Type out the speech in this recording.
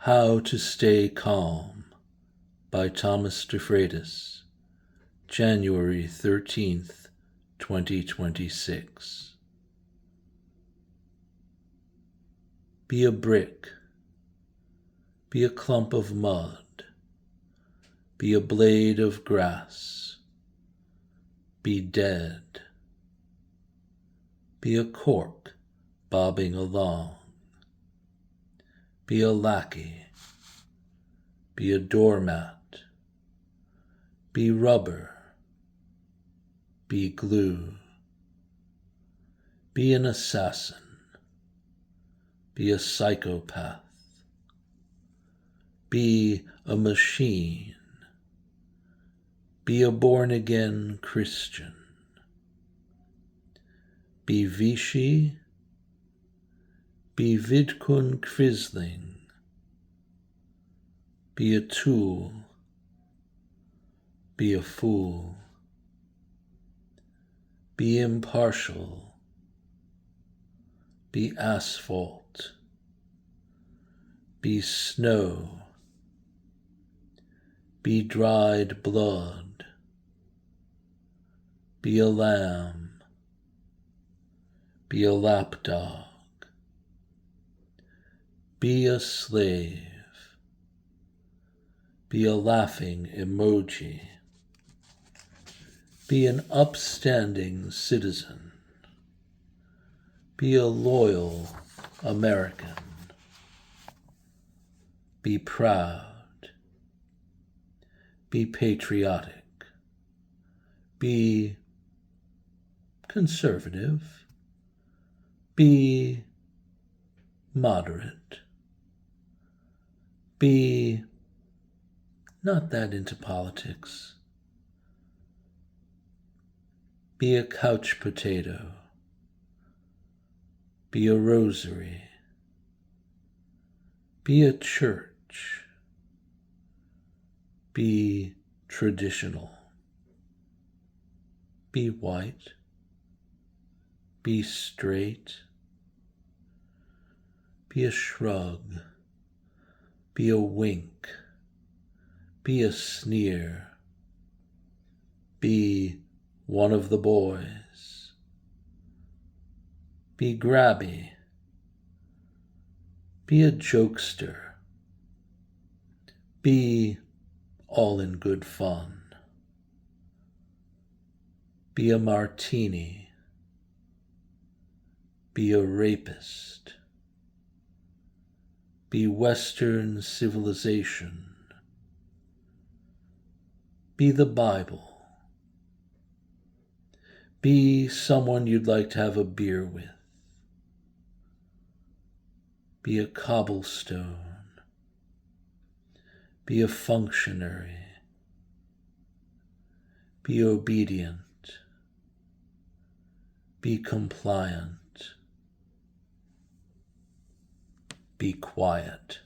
How to Stay Calm by Thomas DeFreitas, January 13th, 2026. Be a brick, be a clump of mud, be a blade of grass, be dead, be a cork bobbing along, be a lackey, be a doormat, be rubber, be glue, be an assassin, be a psychopath, be a machine, be a born-again Christian, be Vichy, be Vidkun Quisling, be a tool, be a fool, be impartial, be asphalt, be snow, be dried blood, be a lamb, be a lapdog, be a slave, be a laughing emoji, be an upstanding citizen, be a loyal American, be proud, be patriotic, be conservative, be moderate, be not that into politics, be a couch potato, be a rosary, be a church, be traditional, be white, be straight, be a shrug, be a wink, be a sneer, be one of the boys, be grabby, be a jokester, be all in good fun, be a martini, be a rapist, be Western civilization, be the Bible, be someone you'd like to have a beer with, be a cobblestone, be a functionary, be obedient, be compliant, be quiet.